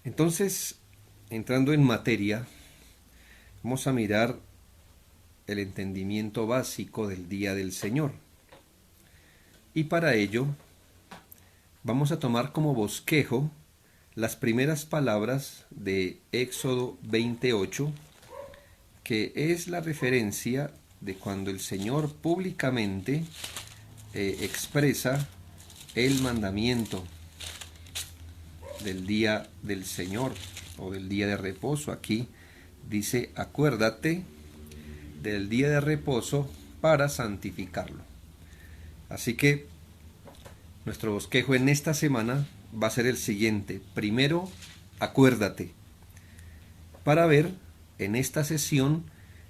Entonces, entrando en materia, vamos a mirar el entendimiento básico del día del Señor. Y para ello, vamos a tomar como bosquejo las primeras palabras de Éxodo 28, que es la referencia de cuando el Señor públicamente expresa el mandamiento del día del Señor o del día de reposo. Aquí dice: acuérdate del día de reposo para santificarlo. Así que nuestro bosquejo en esta semana va a ser el siguiente. Primero, acuérdate, para ver en esta sesión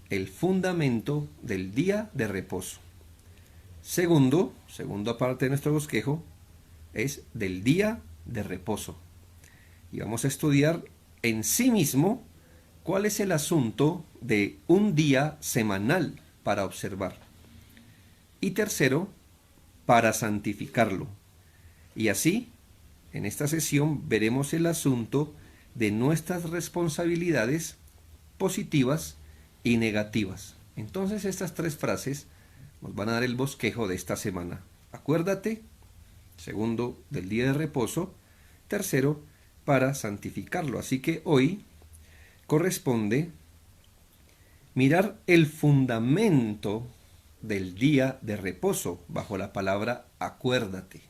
el fundamento del día de reposo. Segunda parte de nuestro bosquejo es del día de reposo. Y vamos a estudiar en sí mismo cuál es el asunto de un día semanal para observar. Y tercero, para santificarlo. Y así, en esta sesión veremos el asunto de nuestras responsabilidades positivas y negativas. Entonces estas tres frases nos van a dar el bosquejo de esta semana. Acuérdate. Segundo, del día de reposo. Tercero, para santificarlo. Así que hoy corresponde mirar el fundamento del día de reposo bajo la palabra acuérdate.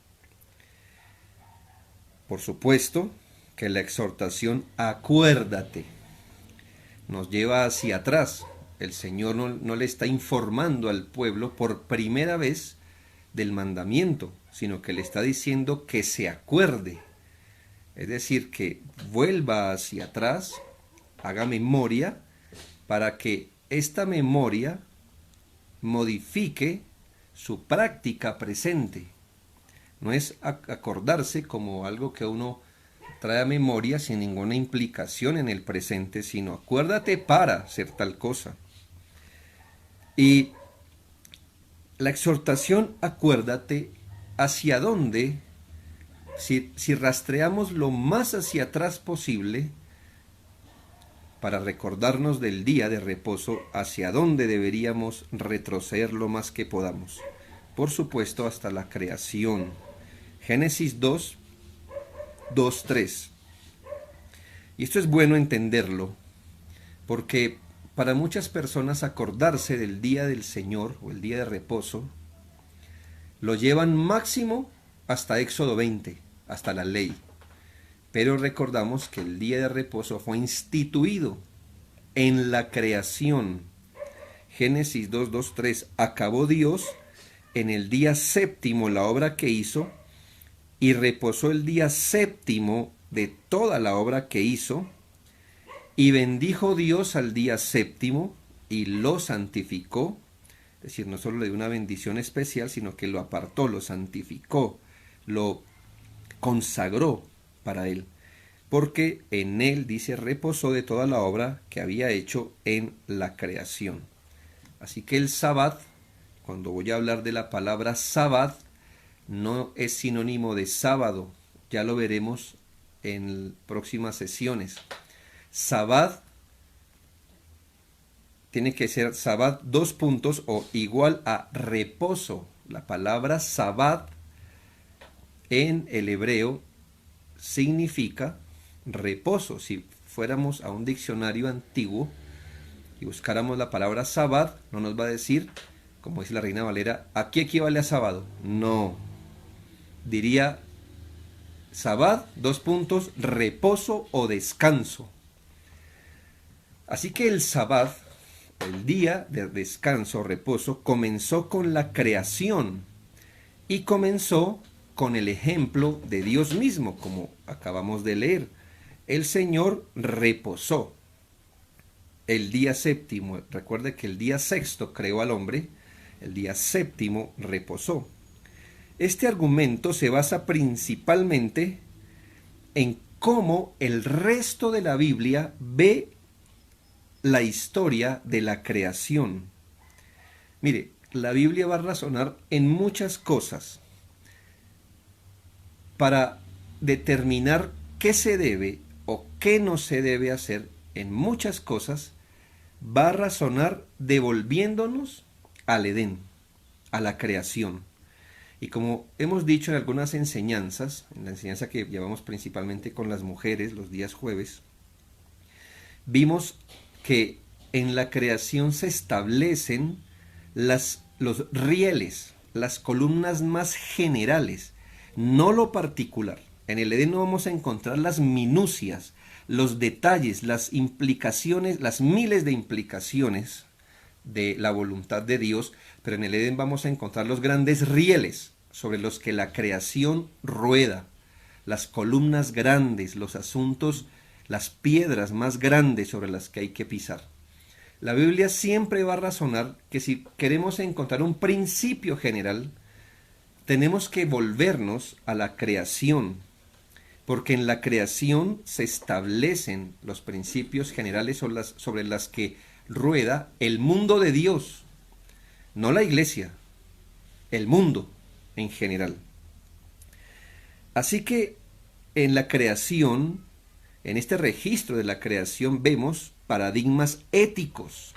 Por supuesto que la exhortación acuérdate nos lleva hacia atrás. El Señor no le está informando al pueblo por primera vez del mandamiento, sino que le está diciendo que se acuerde. Es decir, que vuelva hacia atrás, haga memoria, para que esta memoria modifique su práctica presente. No es acordarse como algo que uno trae a memoria sin ninguna implicación en el presente, sino acuérdate para hacer tal cosa. Y la exhortación acuérdate, ¿hacia dónde? Si rastreamos lo más hacia atrás posible para recordarnos del día de reposo, ¿hacia dónde deberíamos retroceder lo más que podamos? Por supuesto, hasta la creación. Génesis 2, 2, 3. Y esto es bueno entenderlo, porque para muchas personas acordarse del día del Señor o el día de reposo lo llevan máximo hasta Éxodo 20, hasta la ley. Pero recordamos que el día de reposo fue instituido en la creación. Génesis 2, 2, 3. Acabó Dios en el día séptimo la obra que hizo, y reposó el día séptimo de toda la obra que hizo, y bendijo Dios al día séptimo y lo santificó. Es decir, no solo le dio una bendición especial, sino que lo apartó, lo santificó, lo consagró para él, porque en él, dice, reposó de toda la obra que había hecho en la creación. Así que el Sabbat, cuando voy a hablar de la palabra Sabbat, no es sinónimo de sábado, ya lo veremos en próximas sesiones. Sabbat tiene que ser Sabbat 2 puntos o igual a reposo. La palabra Sabbat en el hebreo significa reposo. Si fuéramos a un diccionario antiguo y buscáramos la palabra Sabbat, no nos va a decir, como dice la Reina Valera, ¿a qué equivale a sábado? No. Diría Sabbat, 2 puntos, reposo o descanso. Así que el Sabbat, el día de descanso o reposo, comenzó con la creación y comenzó con el ejemplo de Dios mismo, como acabamos de leer. El Señor reposó el día séptimo. Recuerde que el día sexto creó al hombre, el día séptimo reposó. Este argumento se basa principalmente en cómo el resto de la Biblia ve la historia de la creación. Mire, la Biblia va a razonar en muchas cosas para determinar qué se debe o qué no se debe hacer en muchas cosas, va a razonar devolviéndonos al Edén, a la creación. Y como hemos dicho en algunas enseñanzas, en la enseñanza que llevamos principalmente con las mujeres los días jueves, vimos que en la creación se establecen los rieles, las columnas más generales, no lo particular. En el Edén no vamos a encontrar las minucias, los detalles, las implicaciones, las miles de implicaciones de la voluntad de Dios, pero en el Edén vamos a encontrar los grandes rieles sobre los que la creación rueda, las columnas grandes, los asuntos, las piedras más grandes sobre las que hay que pisar. La Biblia siempre va a razonar que si queremos encontrar un principio general, tenemos que volvernos a la creación, porque en la creación se establecen los principios generales sobre las que rueda el mundo de Dios, no la iglesia, el mundo en general. Así que en la creación, en este registro de la creación, vemos paradigmas éticos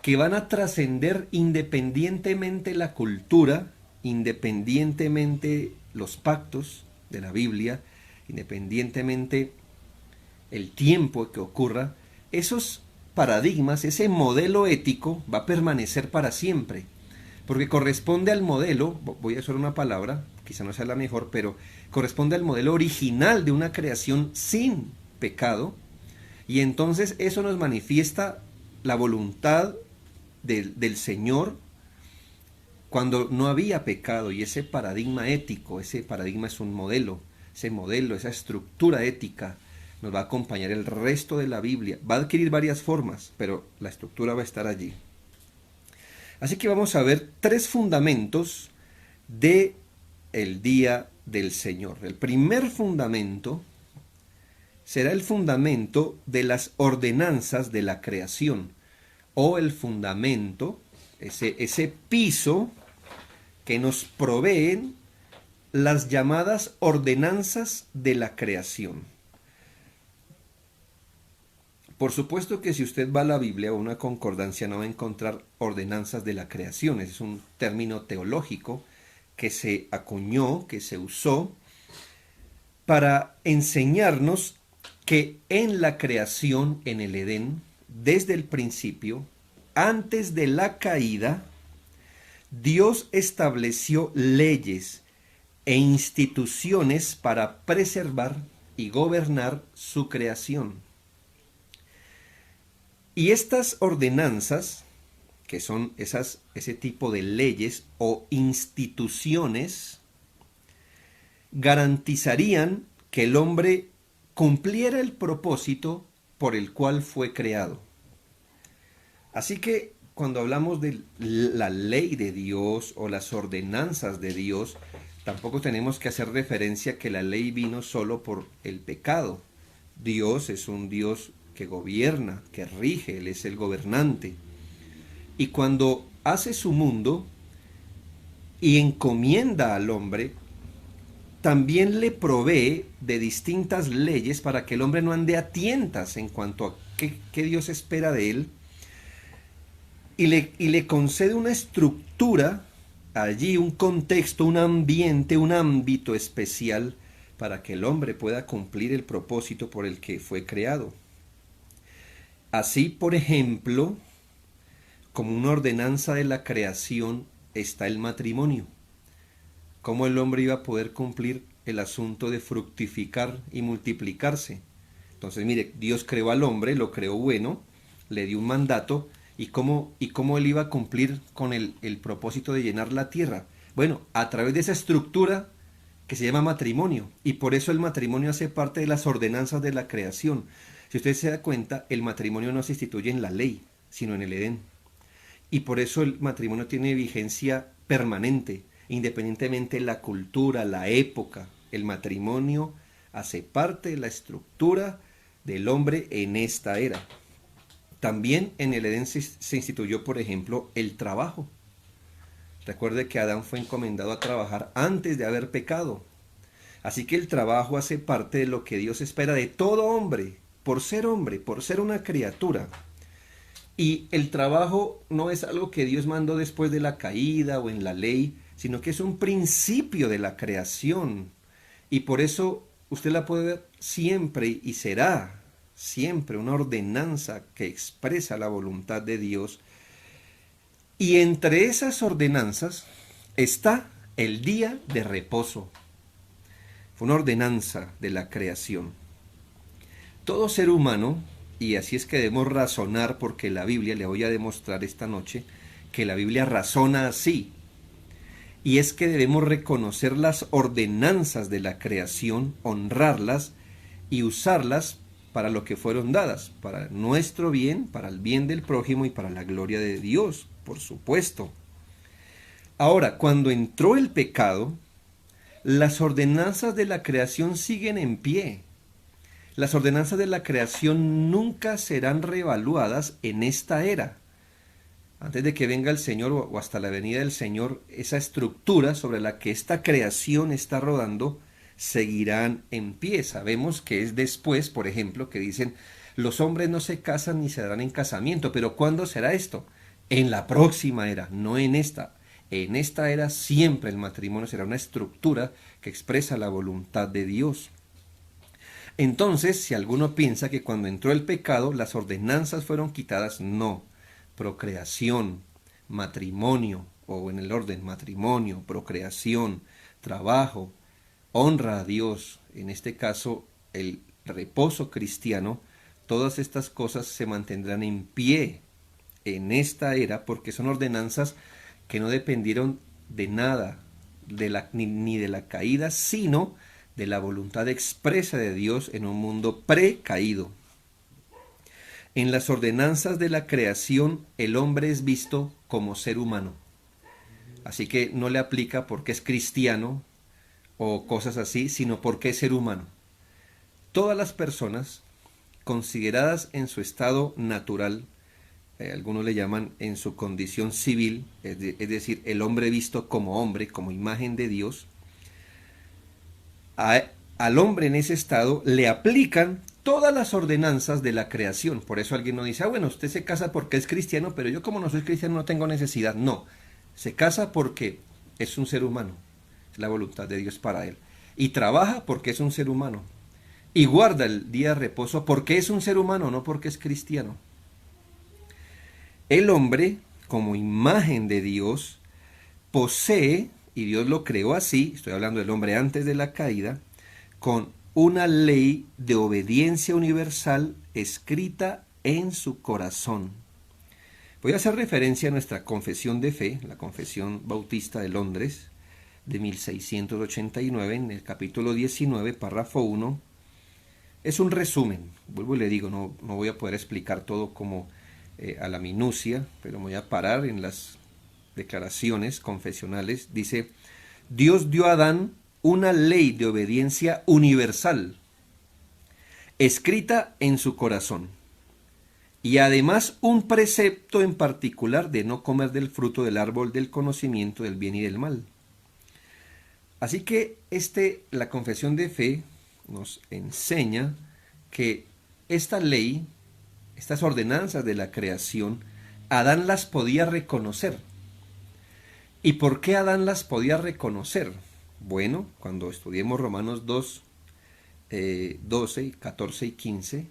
que van a trascender independientemente la cultura, independientemente los pactos de la Biblia, independientemente el tiempo que ocurra. Esos paradigmas, ese modelo ético va a permanecer para siempre, porque corresponde al modelo, voy a usar una palabra, quizá no sea la mejor, pero corresponde al modelo original de una creación sin pecado, y entonces eso nos manifiesta la voluntad del Señor cuando no había pecado, y ese paradigma ético, ese paradigma es un modelo, ese modelo, esa estructura ética nos va a acompañar el resto de la Biblia. Va a adquirir varias formas, pero la estructura va a estar allí. Así que vamos a ver 3 fundamentos de el día del Señor. El primer fundamento será el fundamento de las ordenanzas de la creación, o el fundamento, ese piso que nos proveen las llamadas ordenanzas de la creación. Por supuesto que si usted va a la Biblia o una concordancia no va a encontrar ordenanzas de la creación. Ese es un término teológico que se acuñó, que se usó para enseñarnos que en la creación, en el Edén, desde el principio, antes de la caída, Dios estableció leyes e instituciones para preservar y gobernar su creación. Y estas ordenanzas, que son ese tipo de leyes o instituciones, garantizarían que el hombre cumpliera el propósito por el cual fue creado. Así que cuando hablamos de la ley de Dios o las ordenanzas de Dios, tampoco tenemos que hacer referencia que la ley vino solo por el pecado. Dios es un Dios que gobierna, que rige, Él es el gobernante. Y cuando hace su mundo y encomienda al hombre, también le provee de distintas leyes para que el hombre no ande a tientas en cuanto a qué Dios espera de él, y le concede una estructura allí, un contexto, un ambiente, un ámbito especial para que el hombre pueda cumplir el propósito por el que fue creado. Así, por ejemplo, como una ordenanza de la creación está el matrimonio. ¿Cómo el hombre iba a poder cumplir el asunto de fructificar y multiplicarse? Entonces, mire, Dios creó al hombre, lo creó bueno, le dio un mandato, ¿y cómo él iba a cumplir con el propósito de llenar la tierra? Bueno, a través de esa estructura que se llama matrimonio, y por eso el matrimonio hace parte de las ordenanzas de la creación. Si usted se da cuenta, el matrimonio no se instituye en la ley, sino en el Edén. Y por eso el matrimonio tiene vigencia permanente, independientemente de la cultura, la época. El matrimonio hace parte de la estructura del hombre en esta era. También en el Edén se instituyó, por ejemplo, el trabajo. Recuerde que Adán fue encomendado a trabajar antes de haber pecado. Así que el trabajo hace parte de lo que Dios espera de todo hombre, por ser una criatura. Y el trabajo no es algo que Dios mandó después de la caída o en la ley, sino que es un principio de la creación. Y por eso usted la puede ver siempre y será siempre una ordenanza que expresa la voluntad de Dios. Y entre esas ordenanzas está el día de reposo. Fue una ordenanza de la creación. Todo ser humano, y así es que debemos razonar, porque la Biblia, le voy a demostrar esta noche, que la Biblia razona así. Y es que debemos reconocer las ordenanzas de la creación, honrarlas y usarlas para lo que fueron dadas, para nuestro bien, para el bien del prójimo y para la gloria de Dios, por supuesto. Ahora, cuando entró el pecado, las ordenanzas de la creación siguen en pie. Las ordenanzas de la creación nunca serán reevaluadas en esta era. Antes de que venga el Señor o hasta la venida del Señor, esa estructura sobre la que esta creación está rodando seguirán en pie. Sabemos que es después, por ejemplo, que dicen los hombres no se casan ni se darán en casamiento, pero ¿cuándo será esto? En la próxima era, no en esta. En esta era siempre el matrimonio será una estructura que expresa la voluntad de Dios. Entonces, si alguno piensa que cuando entró el pecado las ordenanzas fueron quitadas, no. Procreación, matrimonio, o en el orden matrimonio, procreación, trabajo, honra a Dios, en este caso el reposo cristiano, todas estas cosas se mantendrán en pie en esta era porque son ordenanzas que no dependieron de nada, ni de la caída, sino de la voluntad expresa de Dios en un mundo precaído. En las ordenanzas de la creación, el hombre es visto como ser humano. Así que no le aplica porque es cristiano o cosas así, sino porque es ser humano. Todas las personas, consideradas en su estado natural, algunos le llaman en su condición civil, es decir, el hombre visto como hombre, como imagen de Dios, al hombre en ese estado le aplican todas las ordenanzas de la creación. Por eso alguien no dice, bueno, usted se casa porque es cristiano, pero yo como no soy cristiano no tengo necesidad. No, se casa porque es un ser humano, es la voluntad de Dios para él. Y trabaja porque es un ser humano. Y guarda el día de reposo porque es un ser humano, no porque es cristiano. El hombre, como imagen de Dios, posee, y Dios lo creó así, estoy hablando del hombre antes de la caída, con una ley de obediencia universal escrita en su corazón. Voy a hacer referencia a nuestra confesión de fe, la Confesión Bautista de Londres, de 1689, en el capítulo 19, párrafo 1. Es un resumen, vuelvo y le digo, no voy a poder explicar todo como a la minucia, pero me voy a parar en las declaraciones confesionales. Dice, Dios dio a Adán una ley de obediencia universal, escrita en su corazón, y además un precepto en particular de no comer del fruto del árbol del conocimiento del bien y del mal. Así que la confesión de fe nos enseña que esta ley, estas ordenanzas de la creación, Adán las podía reconocer. ¿Y por qué Adán las podía reconocer? Bueno, cuando estudiemos Romanos 2, 12, 14 y 15,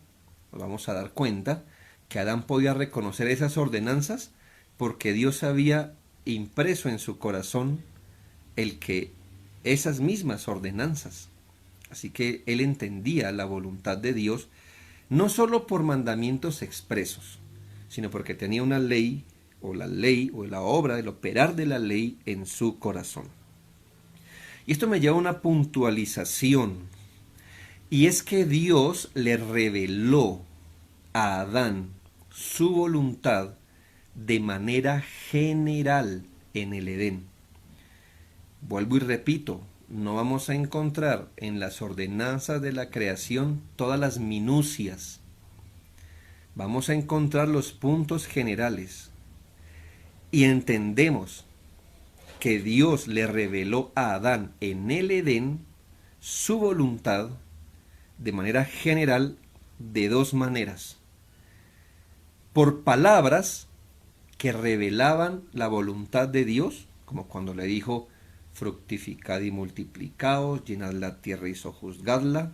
nos vamos a dar cuenta que Adán podía reconocer esas ordenanzas porque Dios había impreso en su corazón el que esas mismas ordenanzas. Así que él entendía la voluntad de Dios, no solo por mandamientos expresos, sino porque tenía una ley o la obra del operar de la ley en su corazón. Y esto me lleva a una puntualización, y es que Dios le reveló a Adán su voluntad de manera general en el Edén. Vuelvo y repito, no vamos a encontrar en las ordenanzas de la creación todas las minucias. Vamos a encontrar los puntos generales. Y entendemos que Dios le reveló a Adán en el Edén su voluntad de manera general de dos maneras. Por palabras que revelaban la voluntad de Dios, como cuando le dijo, fructificad y multiplicaos, llenad la tierra y sojuzgadla.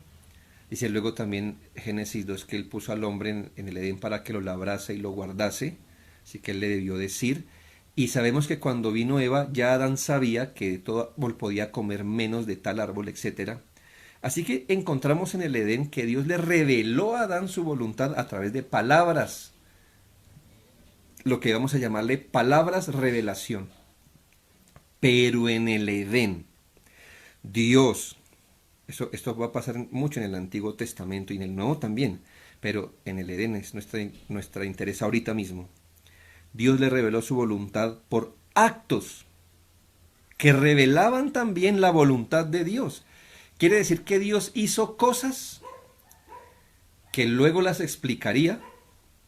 Dice luego también Génesis 2 que él puso al hombre en el Edén para que lo labrase y lo guardase, así que él le debió decir. Y sabemos que cuando vino Eva, ya Adán sabía que todo árbol podía comer menos de tal árbol, etc. Así que encontramos en el Edén que Dios le reveló a Adán su voluntad a través de palabras, lo que vamos a llamarle palabras revelación. Pero en el Edén, Dios, esto va a pasar mucho en el Antiguo Testamento y en el Nuevo también, pero en el Edén es nuestra interés ahorita mismo. Dios le reveló su voluntad por actos que revelaban también la voluntad de Dios. Quiere decir que Dios hizo cosas que luego las explicaría,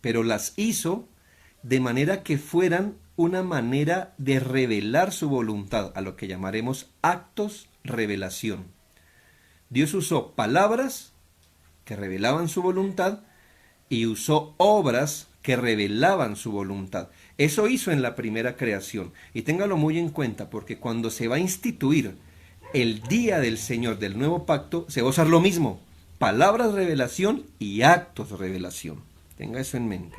pero las hizo de manera que fueran una manera de revelar su voluntad, a lo que llamaremos actos revelación. Dios usó palabras que revelaban su voluntad y usó obras que revelaban su voluntad. Eso hizo en la primera creación. Y téngalo muy en cuenta, porque cuando se va a instituir el día del Señor del nuevo pacto, se va a usar lo mismo. Palabras revelación y actos revelación. Tenga eso en mente.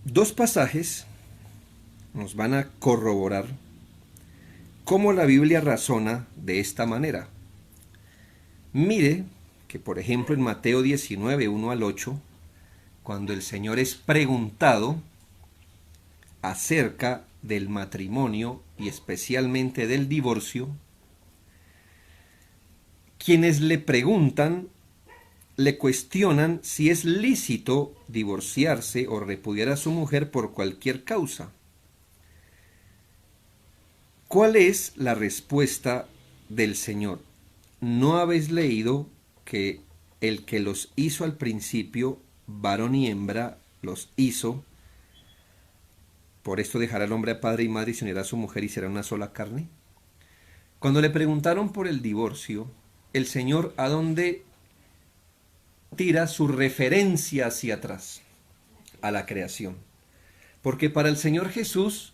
Dos pasajes nos van a corroborar cómo la Biblia razona de esta manera. Mire que, por ejemplo, en Mateo 19, 1 al 8, cuando el Señor es preguntado acerca del matrimonio y especialmente del divorcio, quienes le preguntan le cuestionan si es lícito divorciarse o repudiar a su mujer por cualquier causa. ¿Cuál es la respuesta del Señor? ¿No habéis leído que el que los hizo al principio, varón y hembra, los hizo? Por esto dejará el hombre a padre y madre y se unirá a su mujer y será una sola carne. Cuando le preguntaron por el divorcio, el Señor, ¿a dónde tira su referencia hacia atrás? A la creación. Porque para el Señor Jesús,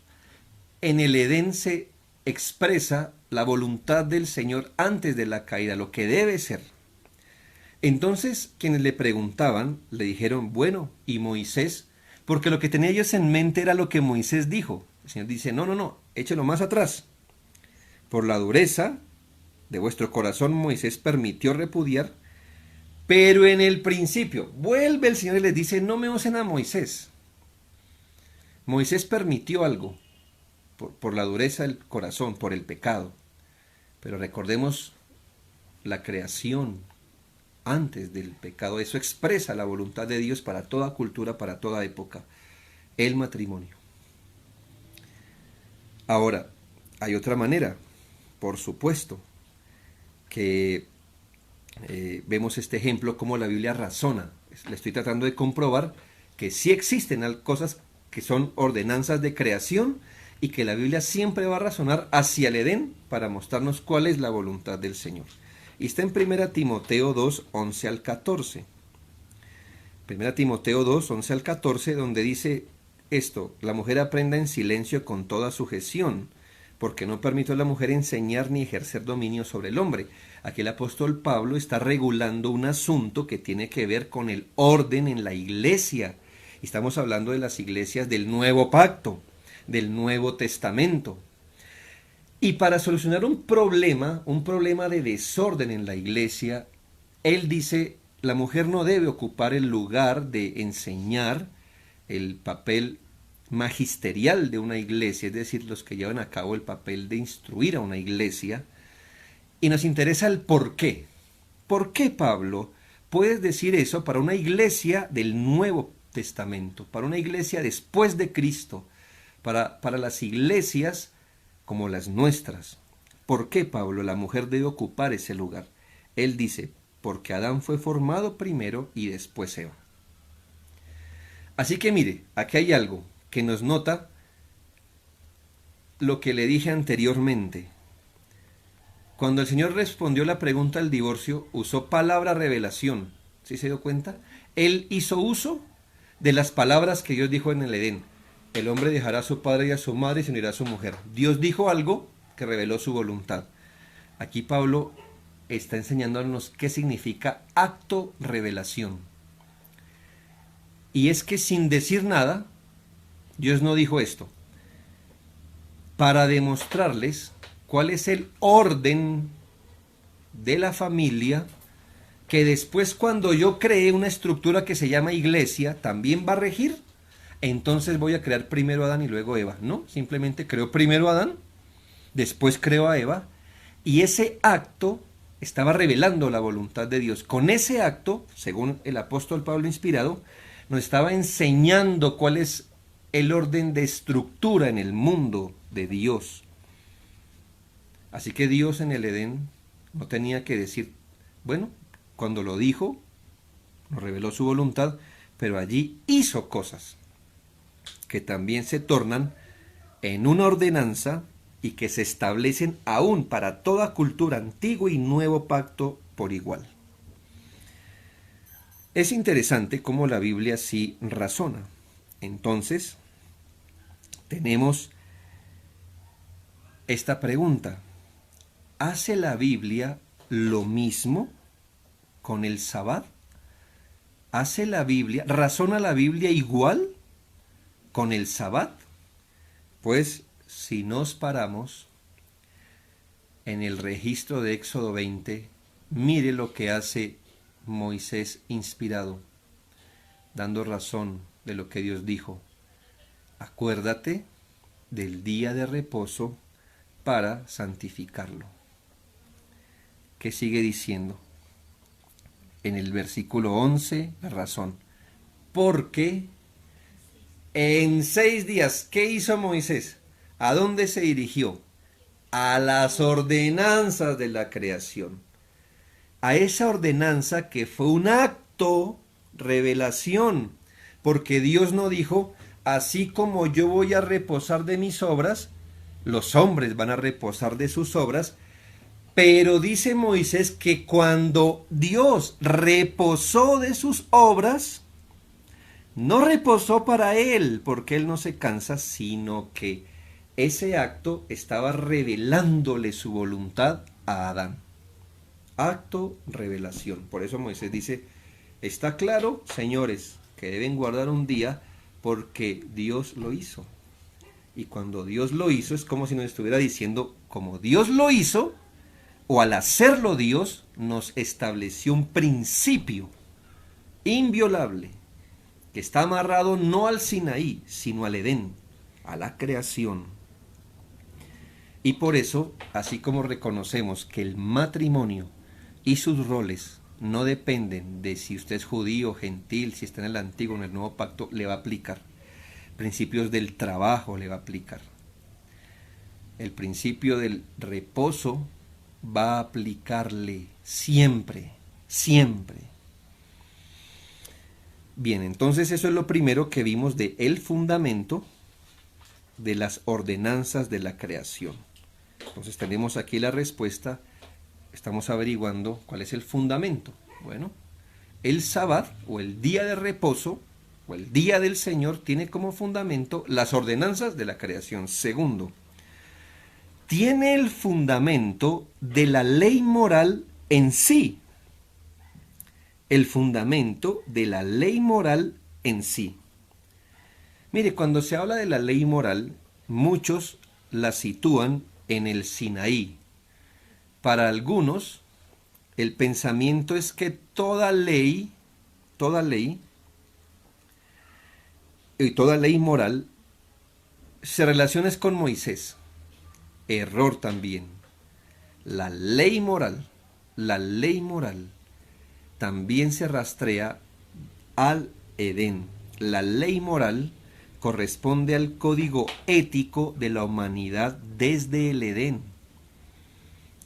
en el Edén se expresa la voluntad del Señor antes de la caída, lo que debe ser. Entonces, quienes le preguntaban, le dijeron, bueno, ¿y Moisés? Porque lo que tenía ellos en mente era lo que Moisés dijo. El Señor dice, no, échelo más atrás. Por la dureza de vuestro corazón, Moisés permitió repudiar, pero en el principio, vuelve el Señor y les dice, no me usen a Moisés. Moisés permitió algo, por la dureza del corazón, por el pecado. Pero recordemos la creación antes del pecado. Eso expresa la voluntad de Dios para toda cultura, para toda época. El matrimonio. Ahora, hay otra manera, por supuesto, que vemos este ejemplo como la Biblia razona. Le estoy tratando de comprobar que sí existen cosas que son ordenanzas de creación y que la Biblia siempre va a razonar hacia el Edén para mostrarnos cuál es la voluntad del Señor. Y está en 1 Timoteo 2, 11 al 14. 1 Timoteo 2, 11 al 14, donde dice esto, la mujer aprenda en silencio con toda sujeción, porque no permito a la mujer enseñar ni ejercer dominio sobre el hombre. Aquí el apóstol Pablo está regulando un asunto que tiene que ver con el orden en la iglesia. Estamos hablando de las iglesias del Nuevo Pacto, del Nuevo Testamento. Y para solucionar un problema de desorden en la iglesia, él dice, la mujer no debe ocupar el lugar de enseñar, el papel magisterial de una iglesia, es decir, los que llevan a cabo el papel de instruir a una iglesia. Y nos interesa el por qué. ¿Por qué, Pablo, puedes decir eso para una iglesia del Nuevo Testamento, para una iglesia después de Cristo, para las iglesias como las nuestras? ¿Por qué, Pablo, la mujer debe ocupar ese lugar? Él dice, porque Adán fue formado primero y después Eva. Así que mire, aquí hay algo que nos nota lo que le dije anteriormente. Cuando el Señor respondió la pregunta del divorcio, usó palabra revelación. ¿Sí se dio cuenta? Él hizo uso de las palabras que Dios dijo en el Edén. El hombre dejará a su padre y a su madre y se unirá a su mujer. Dios dijo algo que reveló su voluntad. Aquí Pablo está enseñándonos qué significa acto revelación. Y es que sin decir nada, Dios no dijo esto. Para demostrarles cuál es el orden de la familia, que después cuando yo cree una estructura que se llama iglesia, también va a regir, entonces voy a crear primero a Adán y luego Eva. No, simplemente creo primero a Adán, después creo a Eva, y ese acto estaba revelando la voluntad de Dios. Con ese acto, según el apóstol Pablo inspirado, nos estaba enseñando cuál es el orden de estructura en el mundo de Dios. Así que Dios en el Edén no tenía que decir, bueno, cuando lo dijo, nos reveló su voluntad, pero allí hizo cosas que también se tornan en una ordenanza y que se establecen aún para toda cultura, antiguo y nuevo pacto por igual. Es interesante cómo la Biblia sí razona. Entonces, tenemos esta pregunta. ¿Hace la Biblia lo mismo con el Sabbat? ¿Hace la Biblia, razona la Biblia igual con el Sabbat? Pues si nos paramos en el registro de Éxodo 20, mire lo que hace Moisés inspirado, dando razón de lo que Dios dijo. Acuérdate del día de reposo para santificarlo. ¿Qué sigue diciendo? En el versículo 11, la razón. Porque en 6 días, ¿qué hizo Moisés? ¿A dónde se dirigió? A las ordenanzas de la creación. A esa ordenanza que fue un acto, revelación. Porque Dios no dijo, así como yo voy a reposar de mis obras, los hombres van a reposar de sus obras. Pero dice Moisés que cuando Dios reposó de sus obras, no reposó para él, porque él no se cansa, sino que ese acto estaba revelándole su voluntad a Adán. Acto, revelación. Por eso Moisés dice, está claro, señores, que deben guardar un día porque Dios lo hizo. Y cuando Dios lo hizo es como si nos estuviera diciendo, como Dios lo hizo, o al hacerlo Dios nos estableció un principio inviolable que está amarrado no al Sinaí, sino al Edén, a la creación. Y por eso, así como reconocemos que el matrimonio y sus roles no dependen de si usted es judío, gentil, si está en el antiguo o en el nuevo pacto, le va a aplicar. Principios del trabajo le va a aplicar. El principio del reposo va a aplicarle siempre, siempre. Bien, entonces eso es lo primero que vimos de el fundamento de las ordenanzas de la creación. Entonces tenemos aquí la respuesta, estamos averiguando cuál es el fundamento. Bueno, el Sabbat o el día de reposo o el día del Señor tiene como fundamento las ordenanzas de la creación. Segundo, tiene el fundamento de la ley moral en sí. El fundamento de la ley moral en sí. Mire, cuando se habla de la ley moral, muchos la sitúan en el Sinaí. Para algunos, el pensamiento es que toda ley y toda ley moral se relaciona con Moisés. Error también. La ley moral también se rastrea al Edén. La ley moral corresponde al código ético de la humanidad desde el Edén.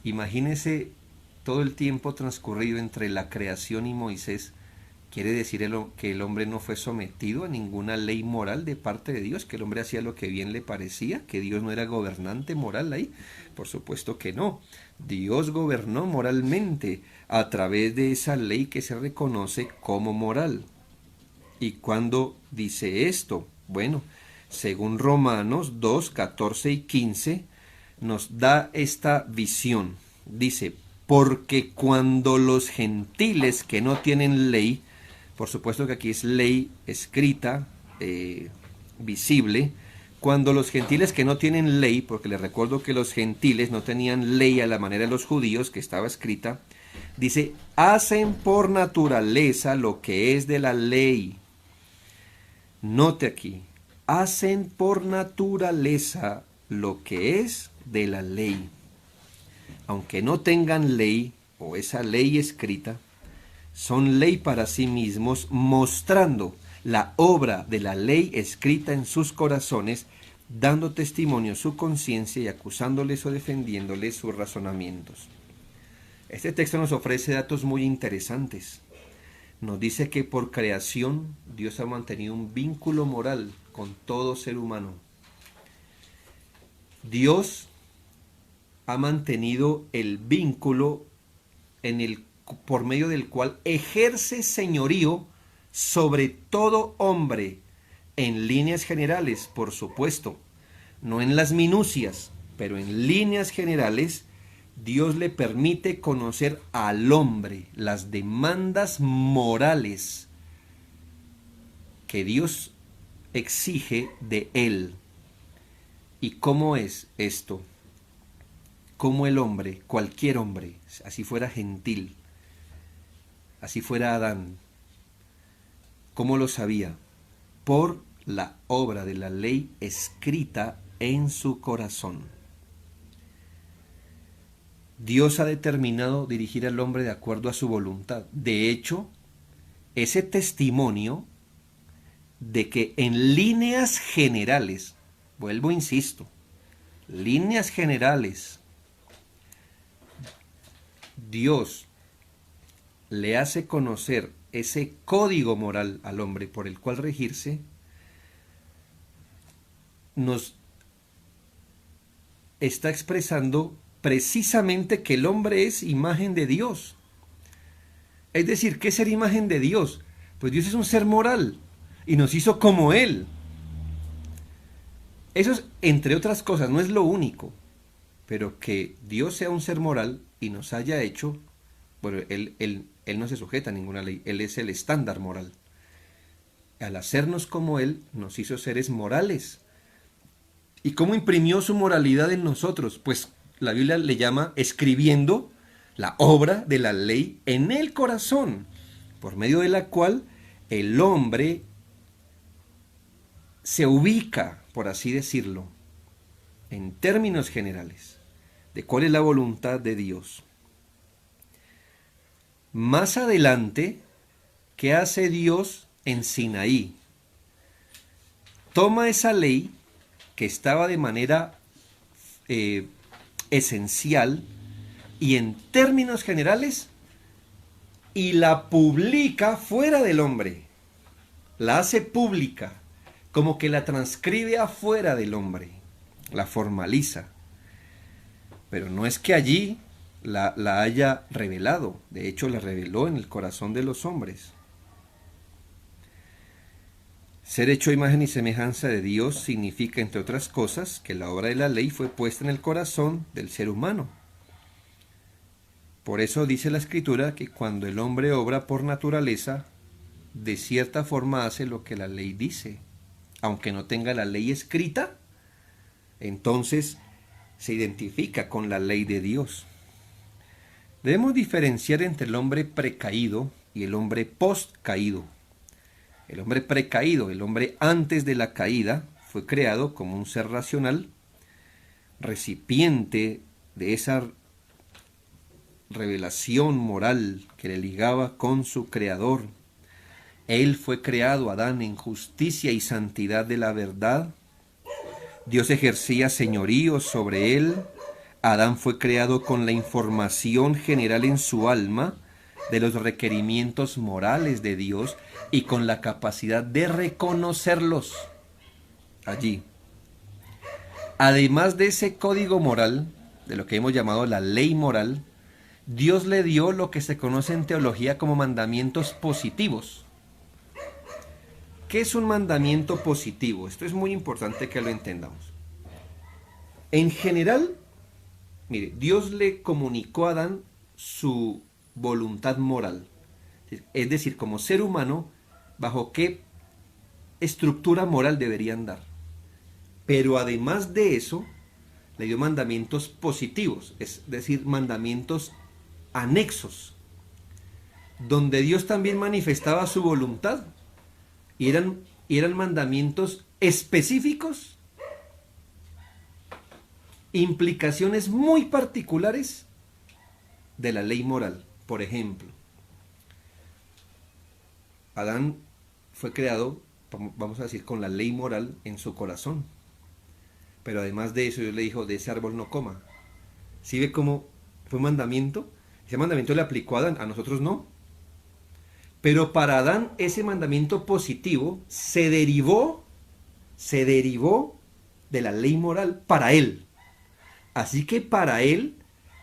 Imagínese todo el tiempo transcurrido entre la creación y Moisés, Quiere decir que el hombre no fue sometido a ninguna ley moral de parte de Dios, que el hombre hacía lo que bien le parecía, que Dios no era gobernante moral ahí. Por supuesto que no. Dios gobernó moralmente a través de esa ley que se reconoce como moral. ¿Y cuándo dice esto? Bueno, según Romanos 2, 14 y 15, nos da esta visión. Dice, porque cuando los gentiles que no tienen ley, por supuesto que aquí es ley escrita, visible, cuando los gentiles que no tienen ley, porque les recuerdo que los gentiles no tenían ley a la manera de los judíos, que estaba escrita, dice, hacen por naturaleza lo que es de la ley. Note aquí, hacen por naturaleza lo que es de la ley. Aunque no tengan ley o esa ley escrita, son ley para sí mismos, mostrando la obra de la ley escrita en sus corazones, dando testimonio a su conciencia y acusándoles o defendiéndoles sus razonamientos. Este texto nos ofrece datos muy interesantes. Nos dice que por creación Dios ha mantenido un vínculo moral con todo ser humano. Dios ha mantenido el vínculo por medio del cual ejerce señorío sobre todo hombre, en líneas generales, por supuesto, no en las minucias, pero en líneas generales, Dios le permite conocer al hombre las demandas morales que Dios exige de él. ¿Y cómo es esto? Cómo el hombre, cualquier hombre, así fuera gentil, así fuera Adán, ¿cómo lo sabía? Por la obra de la ley escrita en su corazón. Dios ha determinado dirigir al hombre de acuerdo a su voluntad. De hecho, ese testimonio de que en líneas generales, vuelvo, insisto, líneas generales, Dios le hace conocer ese código moral al hombre por el cual regirse, nos está expresando precisamente que el hombre es imagen de Dios. Es decir, ¿qué es ser imagen de Dios? Pues Dios es un ser moral y nos hizo como Él. Eso es, entre otras cosas, no es lo único, pero que Dios sea un ser moral y nos haya hecho, bueno, Él no se sujeta a ninguna ley, Él es el estándar moral. Al hacernos como Él, nos hizo seres morales. ¿Y cómo imprimió su moralidad en nosotros? Pues la Biblia le llama escribiendo la obra de la ley en el corazón, por medio de la cual el hombre se ubica, por así decirlo, en términos generales, de cuál es la voluntad de Dios. Más adelante, ¿qué hace Dios en Sinaí? Toma esa ley que estaba de manera esencial y en términos generales y la publica fuera del hombre. La hace pública, como que la transcribe afuera del hombre, la formaliza. Pero no es que allí la haya revelado, de hecho la reveló en el corazón de los hombres. Ser hecho a imagen y semejanza de Dios significa, entre otras cosas, que la obra de la ley fue puesta en el corazón del ser humano. Por eso dice la Escritura que cuando el hombre obra por naturaleza, de cierta forma hace lo que la ley dice. Aunque no tenga la ley escrita, entonces se identifica con la ley de Dios. Debemos diferenciar entre el hombre precaído y el hombre postcaído. El hombre precaído, el hombre antes de la caída, fue creado como un ser racional, recipiente de esa revelación moral que le ligaba con su creador. Él fue creado, Adán, en justicia y santidad de la verdad. Dios ejercía señorío sobre él. Adán fue creado con la información general en su alma de los requerimientos morales de Dios y con la capacidad de reconocerlos allí. Además de ese código moral, de lo que hemos llamado la ley moral, Dios le dio lo que se conoce en teología como mandamientos positivos. ¿Qué es un mandamiento positivo? Esto es muy importante que lo entendamos. En general, mire, Dios le comunicó a Adán su voluntad moral. Es decir, como ser humano, bajo qué estructura moral debería andar. Pero además de eso, le dio mandamientos positivos, es decir, mandamientos anexos, donde Dios también manifestaba su voluntad. Y eran mandamientos específicos, implicaciones muy particulares de la ley moral. Por ejemplo, Adán fue creado, vamos a decir, con la ley moral en su corazón. Pero además de eso, Dios le dijo, de ese árbol no coma. ¿Sí ve cómo fue un mandamiento? Ese mandamiento le aplicó a Adán, a nosotros no. Pero para Adán ese mandamiento positivo se derivó de la ley moral para él. Así que para él,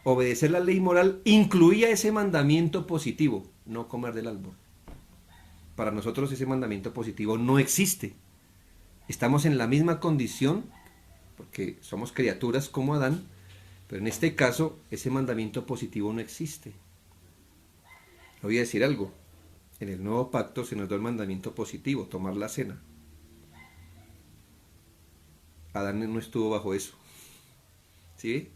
obedecer la ley moral incluía ese mandamiento positivo, no comer del árbol. Para nosotros ese mandamiento positivo no existe. Estamos en la misma condición, porque somos criaturas como Adán, pero en este caso ese mandamiento positivo no existe. Le voy a decir algo. En el nuevo pacto se nos da el mandamiento positivo, tomar la cena. Adán no estuvo bajo eso. ¿Sí?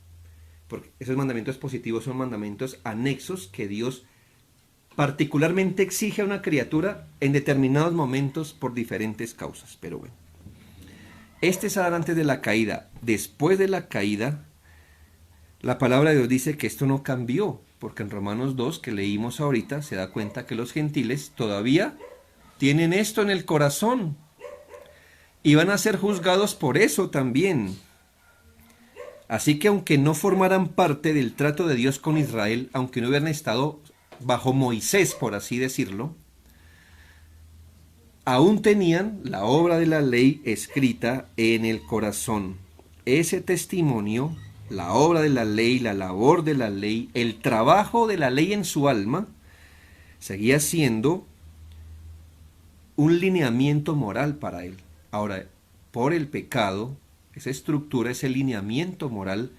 Porque esos mandamientos positivos son mandamientos anexos que Dios particularmente exige a una criatura en determinados momentos por diferentes causas. Pero bueno. Este es Adán antes de la caída. Después de la caída, la palabra de Dios dice que esto no cambió. Porque en Romanos 2, que leímos ahorita, se da cuenta que los gentiles todavía tienen esto en el corazón. Y van a ser juzgados por eso también. Así que aunque no formaran parte del trato de Dios con Israel, aunque no hubieran estado bajo Moisés, por así decirlo, aún tenían la obra de la ley escrita en el corazón. Ese testimonio, la obra de la ley, la labor de la ley, el trabajo de la ley en su alma, seguía siendo un lineamiento moral para él. Ahora, por el pecado, esa estructura, ese lineamiento moral,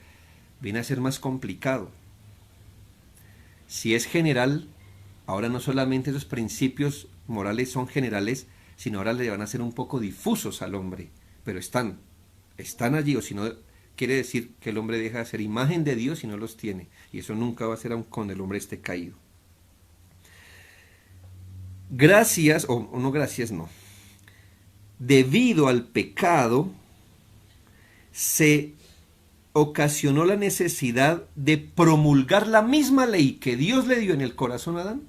viene a ser más complicado. Si es general, ahora no solamente esos principios morales son generales, sino ahora le van a ser un poco difusos al hombre, pero están allí, o si no, quiere decir que el hombre deja de ser imagen de Dios y no los tiene, y eso nunca va a ser aun cuando el hombre esté caído. Gracias, o no gracias, no. Debido al pecado, se ocasionó la necesidad de promulgar la misma ley que Dios le dio en el corazón a Adán,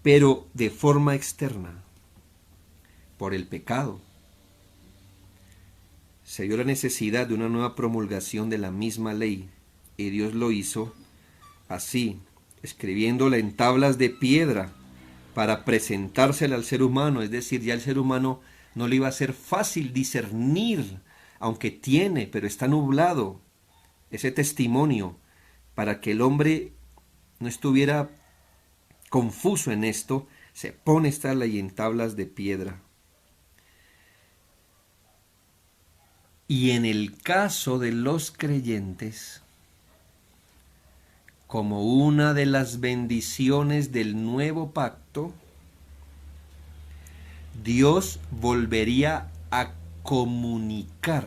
pero de forma externa, por el pecado. Se dio la necesidad de una nueva promulgación de la misma ley, y Dios lo hizo así, escribiéndola en tablas de piedra para presentársela al ser humano, es decir, ya el ser humano no le iba a ser fácil discernir, aunque tiene, pero está nublado, ese testimonio, para que el hombre no estuviera confuso en esto, se pone esta ley en tablas de piedra. Y en el caso de los creyentes, como una de las bendiciones del nuevo pacto, Dios volvería a comunicar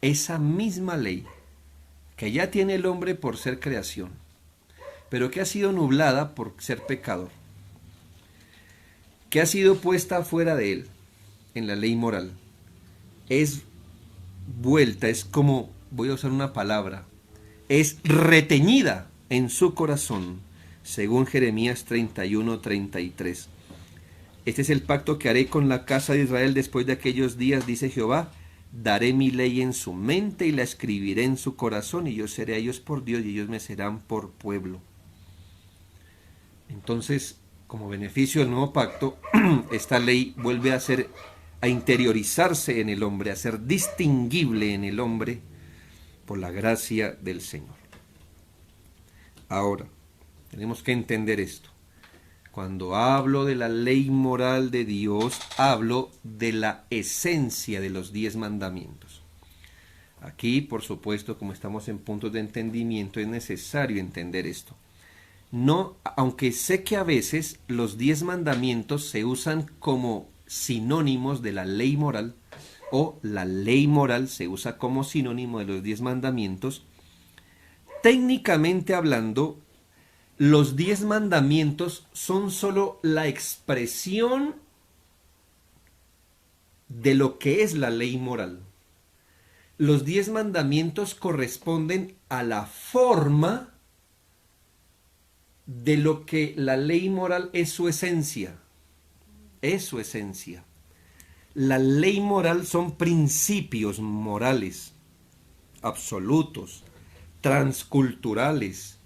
esa misma ley que ya tiene el hombre por ser creación, pero que ha sido nublada por ser pecador, que ha sido puesta fuera de él en la ley moral. Es vuelta, es como, voy a usar una palabra, es reteñida en su corazón, según Jeremías 31:33. Este es el pacto que haré con la casa de Israel después de aquellos días, dice Jehová. Daré mi ley en su mente y la escribiré en su corazón, y yo seré a ellos por Dios y ellos me serán por pueblo. Entonces, como beneficio del nuevo pacto, esta ley vuelve a interiorizarse en el hombre, a ser distinguible en el hombre por la gracia del Señor. Ahora, tenemos que entender esto. Cuando hablo de la ley moral de Dios, hablo de la esencia de los 10 mandamientos. Aquí, por supuesto, como estamos en puntos de entendimiento, es necesario entender esto. No, aunque sé que a veces los 10 mandamientos se usan como sinónimos de la ley moral, o la ley moral se usa como sinónimo de los 10 mandamientos, técnicamente hablando, los 10 mandamientos son solo la expresión de lo que es la ley moral. Los 10 mandamientos corresponden a la forma de lo que la ley moral es su esencia. Es su esencia. La ley moral son principios morales, absolutos, transculturales,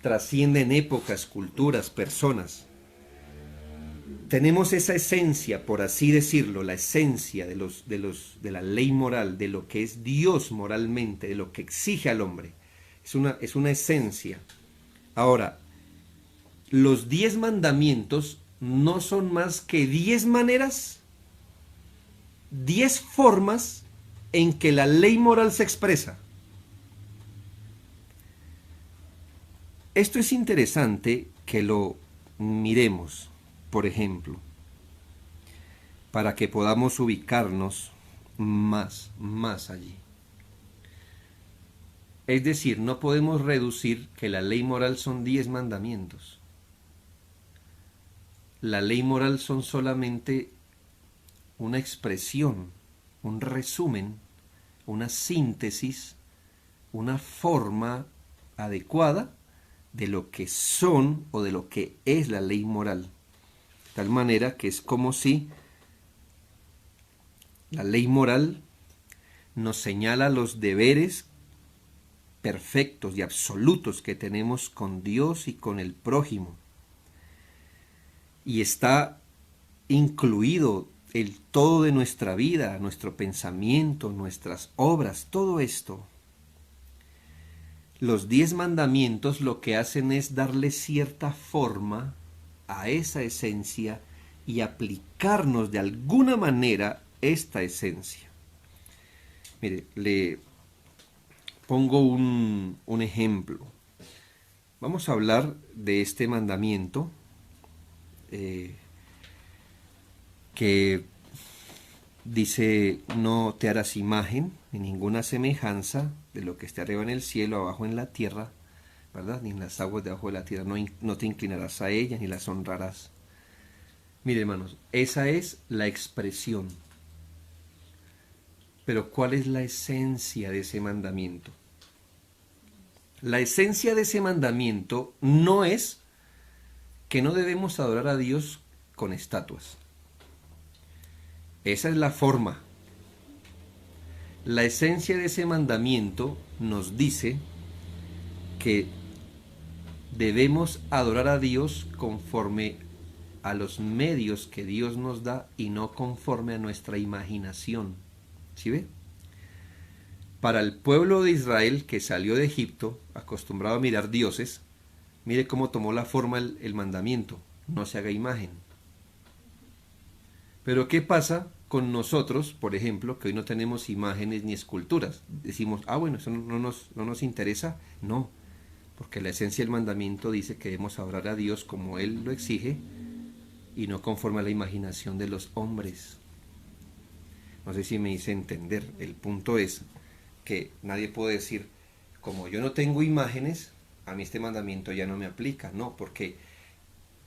trascienden épocas, culturas, personas. Tenemos esa esencia, por así decirlo, la esencia de la ley moral, de lo que es Dios moralmente, de lo que exige al hombre. Es una esencia. Ahora, los 10 mandamientos no son más que 10 maneras, 10 formas en que la ley moral se expresa. Esto es interesante que lo miremos, por ejemplo, para que podamos ubicarnos más allí. Es decir, no podemos reducir que la ley moral son 10 mandamientos. La ley moral son solamente una expresión, un resumen, una síntesis, una forma adecuada de lo que son o de lo que es la ley moral. De tal manera que es como si la ley moral nos señala los deberes perfectos y absolutos que tenemos con Dios y con el prójimo. Y está incluido el todo de nuestra vida, nuestro pensamiento, nuestras obras, todo esto. Los 10 mandamientos lo que hacen es darle cierta forma a esa esencia y aplicarnos de alguna manera esta esencia. Mire, le pongo un ejemplo. Vamos a hablar de este mandamiento que dice: no te harás imagen ni ninguna semejanza de lo que esté arriba en el cielo, abajo en la tierra, ¿verdad? Ni en las aguas debajo de la tierra. No te inclinarás a ellas ni las honrarás. Mire, hermanos, esa es la expresión. Pero ¿cuál es la esencia de ese mandamiento? La esencia de ese mandamiento no es que no debemos adorar a Dios con estatuas. Esa es la forma. La esencia de ese mandamiento nos dice que debemos adorar a Dios conforme a los medios que Dios nos da y no conforme a nuestra imaginación. ¿Sí ve? Para el pueblo de Israel que salió de Egipto, acostumbrado a mirar dioses, mire cómo tomó la forma el mandamiento: no se haga imagen. Pero ¿qué pasa con nosotros, por ejemplo, que hoy no tenemos imágenes ni esculturas? Decimos, bueno, eso no nos interesa. No, porque la esencia del mandamiento dice que debemos adorar a Dios como Él lo exige y no conforme a la imaginación de los hombres. No sé si me hice entender. El punto es que nadie puede decir, como yo no tengo imágenes, a mí este mandamiento ya no me aplica. No, porque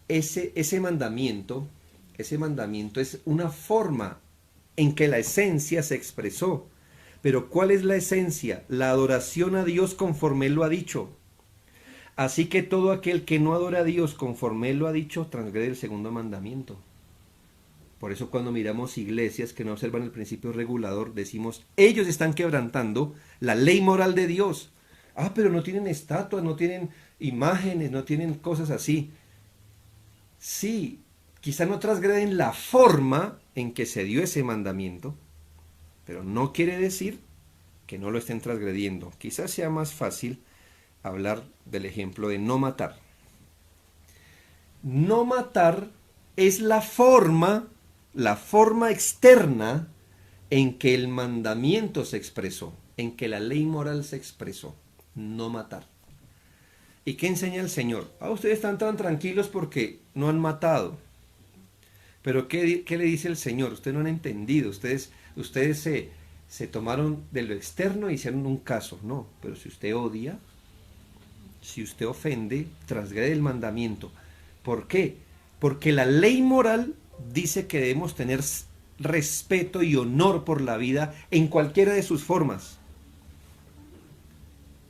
ese mandamiento es una forma en que la esencia se expresó. Pero ¿cuál es la esencia? La adoración a Dios conforme Él lo ha dicho. Así que todo aquel que no adora a Dios conforme Él lo ha dicho, transgrede el segundo mandamiento. Por eso cuando miramos iglesias que no observan el principio regulador, decimos, ellos están quebrantando la ley moral de Dios. Ah, pero no tienen estatuas, no tienen imágenes, no tienen cosas así. Sí, quizá no transgreden la forma en que se dio ese mandamiento, pero no quiere decir que no lo estén transgrediendo. Quizás sea más fácil hablar del ejemplo de no matar. No matar es la forma externa en que el mandamiento se expresó, en que la ley moral se expresó. No matar. ¿Y qué enseña el Señor? Ah, ustedes están tan tranquilos porque no han matado. Pero ¿qué le dice el Señor? Ustedes no han entendido. Ustedes se tomaron de lo externo y hicieron un caso. No, pero si usted odia, si usted ofende, transgrede el mandamiento. ¿Por qué? Porque la ley moral dice que debemos tener respeto y honor por la vida en cualquiera de sus formas.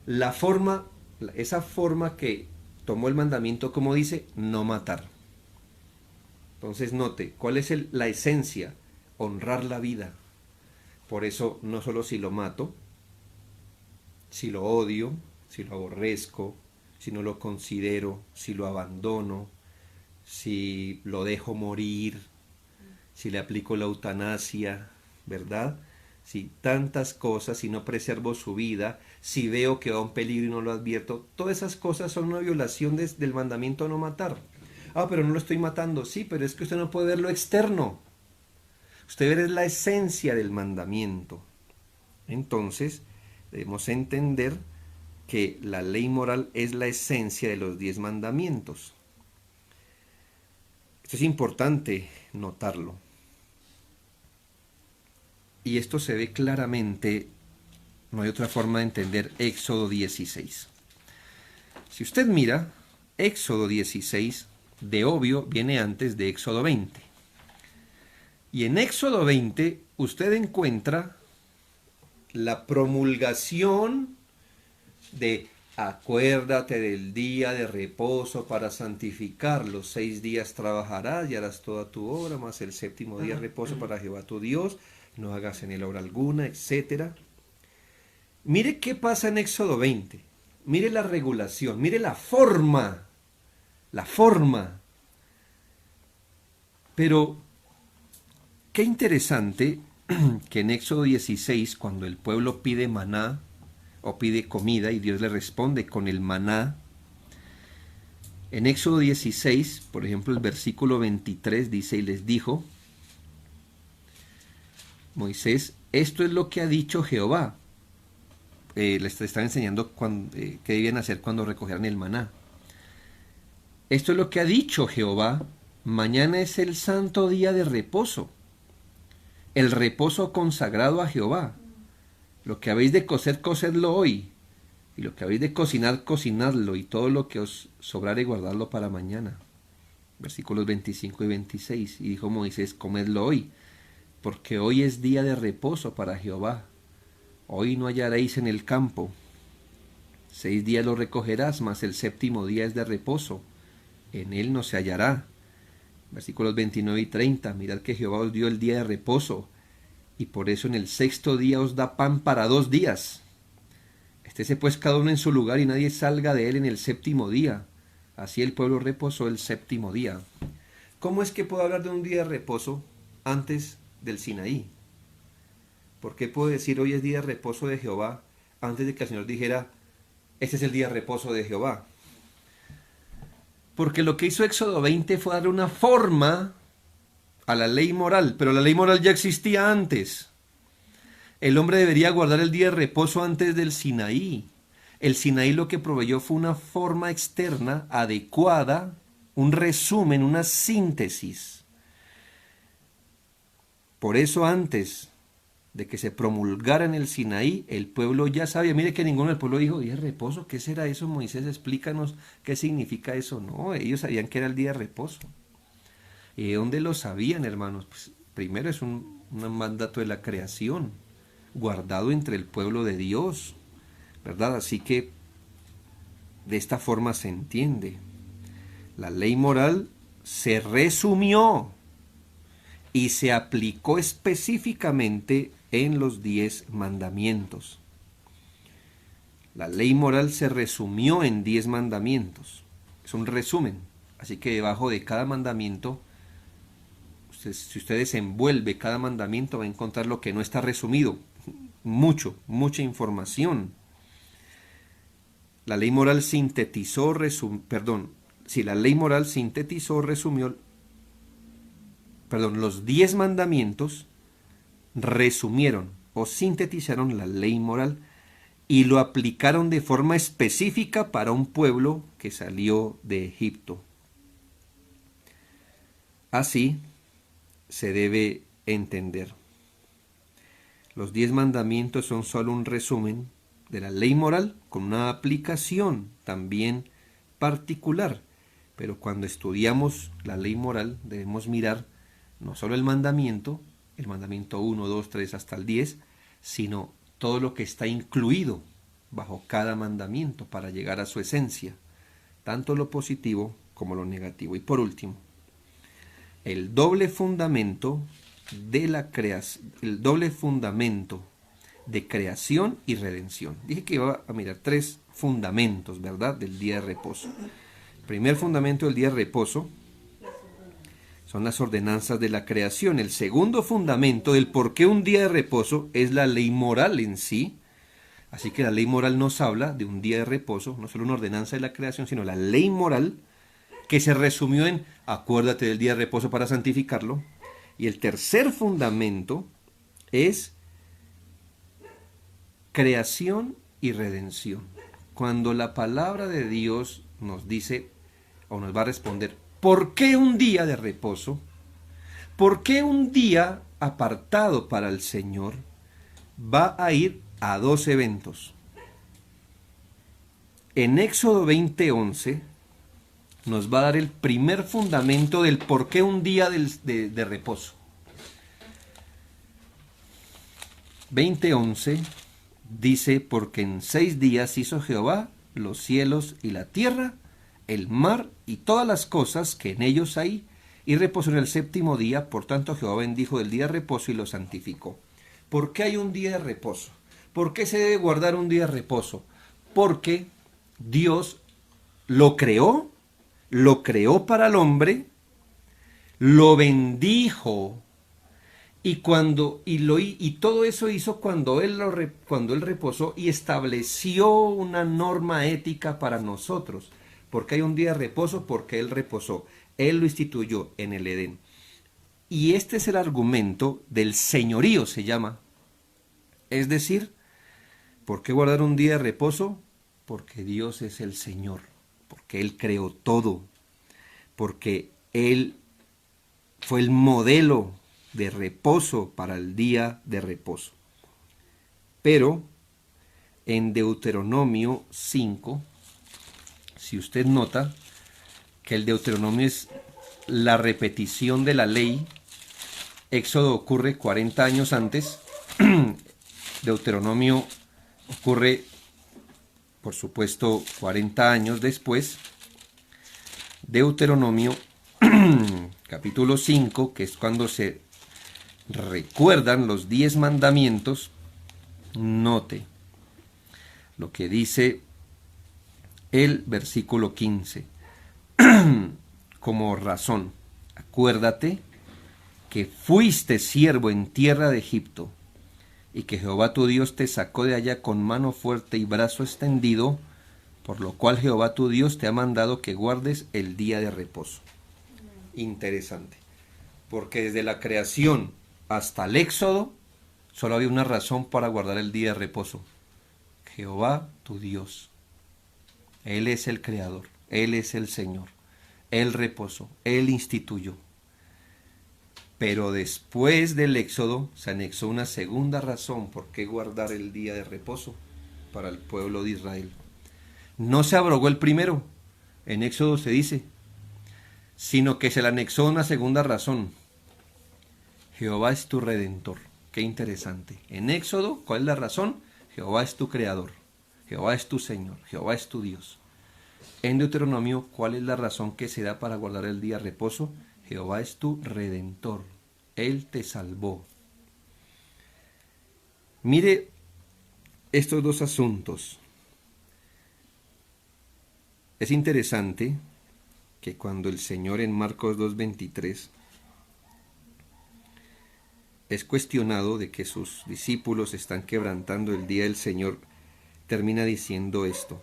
La forma, esa forma que tomó el mandamiento, como dice, no matar. Entonces note, ¿cuál es la esencia? Honrar la vida. Por eso no solo si lo mato, si lo odio, si lo aborrezco, si no lo considero, si lo abandono, si lo dejo morir, si le aplico la eutanasia, ¿verdad? Si tantas cosas, si no preservo su vida, si veo que va a un peligro y no lo advierto, todas esas cosas son una violación del mandamiento a no matar. Ah, pero no lo estoy matando. Sí, pero es que usted no puede ver lo externo. Usted ve la esencia del mandamiento. Entonces, debemos entender que la ley moral es la esencia de los 10 mandamientos. Esto es importante notarlo. Y esto se ve claramente, no hay otra forma de entender Éxodo 16. Si usted mira, Éxodo 16, de obvio, viene antes de Éxodo 20. Y en Éxodo 20 usted encuentra la promulgación de acuérdate del día de reposo para santificarlo. 6 días trabajarás y harás toda tu obra, más el séptimo día reposo para Jehová tu Dios. No hagas en él obra alguna, etc. Mire qué pasa en Éxodo 20. Mire la regulación, mire la forma. La forma. Pero qué interesante que en Éxodo 16, cuando el pueblo pide maná o pide comida y Dios le responde con el maná, en Éxodo 16, por ejemplo, el versículo 23 dice, y les dijo Moisés, esto es lo que ha dicho Jehová. Les estaba enseñando qué debían hacer cuando recogieran el maná. Esto es lo que ha dicho Jehová, mañana es el santo día de reposo, el reposo consagrado a Jehová. Lo que habéis de cocer, cocedlo hoy, y lo que habéis de cocinar, cocinadlo, y todo lo que os sobrare, guardadlo para mañana. Versículos 25 y 26. Y dijo Moisés, comedlo hoy, porque hoy es día de reposo para Jehová. Hoy no hallaréis en el campo. 6 días lo recogerás, mas el séptimo día es de reposo. En él no se hallará. Versículos 29 y 30. Mirad que Jehová os dio el día de reposo, y por eso en el 6º día os da pan para 2 días. Estése pues cada uno en su lugar y nadie salga de él en el 7º día. Así el pueblo reposó el 7º día. ¿Cómo es que puedo hablar de un día de reposo antes del Sinaí? ¿Por qué puedo decir hoy es día de reposo de Jehová antes de que el Señor dijera este es el día de reposo de Jehová? Porque lo que hizo Éxodo 20 fue darle una forma a la ley moral, pero la ley moral ya existía antes. El hombre debería guardar el día de reposo antes del Sinaí. El Sinaí lo que proveyó fue una forma externa adecuada, un resumen, una síntesis. Por eso antes de que se promulgara en el Sinaí, el pueblo ya sabía. Mire que ninguno del pueblo dijo, ¿día de reposo? ¿Qué será eso, Moisés? Explícanos qué significa eso. No, ellos sabían que era el día de reposo. ¿Y de dónde lo sabían, hermanos? Pues primero es un mandato de la creación, guardado entre el pueblo de Dios, ¿verdad? Así que de esta forma se entiende. La ley moral se resumió y se aplicó específicamente en los 10 mandamientos. La ley moral se resumió en 10 mandamientos. Es un resumen. Así que debajo de cada mandamiento, si usted desenvuelve cada mandamiento, va a encontrar lo que no está resumido. Mucha información. La ley moral sintetizó, la ley moral sintetizó, resumió, los 10 mandamientos resumieron o sintetizaron la ley moral y lo aplicaron de forma específica para un pueblo que salió de Egipto. Así se debe entender. Los 10 mandamientos son solo un resumen de la ley moral con una aplicación también particular. Pero cuando estudiamos la ley moral debemos mirar no solo el mandamiento 1, 2, 3 hasta el 10, sino todo lo que está incluido bajo cada mandamiento para llegar a su esencia, tanto lo positivo como lo negativo. Y por último, el doble fundamento de creación y redención. Dije que iba a mirar 3 fundamentos, ¿verdad?, del día de reposo. El primer fundamento del día de reposo son las ordenanzas de la creación. El segundo fundamento del por qué un día de reposo es la ley moral en sí. Así que la ley moral nos habla de un día de reposo, no solo una ordenanza de la creación, sino la ley moral que se resumió en acuérdate del día de reposo para santificarlo. Y el tercer fundamento es creación y redención. Cuando la palabra de Dios nos dice o nos va a responder, ¿por qué un día de reposo? ¿Por qué un día apartado para el Señor? Va a ir a 2 eventos. En Éxodo 20:11 nos va a dar el primer fundamento del por qué un día de reposo. 20:11 dice, porque en 6 días hizo Jehová los cielos y la tierra, el mar y todas las cosas que en ellos hay, y reposó en el 7º día. Por tanto Jehová bendijo el día de reposo y lo santificó. ¿Por qué hay un día de reposo? ¿Por qué se debe guardar un día de reposo? Porque Dios lo creó para el hombre, lo bendijo, y todo eso hizo cuando él reposó y estableció una norma ética para nosotros. Porque hay un día de reposo, porque él reposó. Él lo instituyó en el Edén. Y este es el argumento del señorío, se llama. Es decir, ¿por qué guardar un día de reposo? Porque Dios es el Señor, porque Él creó todo, porque Él fue el modelo de reposo para el día de reposo. Pero en Deuteronomio 5, si usted nota que el Deuteronomio es la repetición de la ley, Éxodo ocurre 40 años antes, Deuteronomio ocurre, por supuesto, 40 años después. Deuteronomio capítulo 5, que es cuando se recuerdan los 10 mandamientos, note lo que dice el versículo 15 como razón. Acuérdate que fuiste siervo en tierra de Egipto, y que Jehová tu Dios te sacó de allá con mano fuerte y brazo extendido, por lo cual Jehová tu Dios te ha mandado que guardes el día de reposo. Interesante, porque desde la creación hasta el Éxodo solo había una razón para guardar el día de reposo: Jehová tu Dios. Él es el creador, Él es el Señor, Él reposó, Él instituyó. Pero después del Éxodo se anexó una segunda razón por qué guardar el día de reposo para el pueblo de Israel. No se abrogó el primero, en Éxodo se dice, sino que se le anexó una segunda razón. Jehová es tu redentor. Qué interesante. En Éxodo, ¿cuál es la razón? Jehová es tu creador, Jehová es tu Señor, Jehová es tu Dios. En Deuteronomio, ¿cuál es la razón que se da para guardar el día de reposo? Jehová es tu redentor, Él te salvó. Mire estos 2 asuntos. Es interesante que cuando el Señor en Marcos 2:23 es cuestionado de que sus discípulos están quebrantando el día del Señor, termina diciendo esto.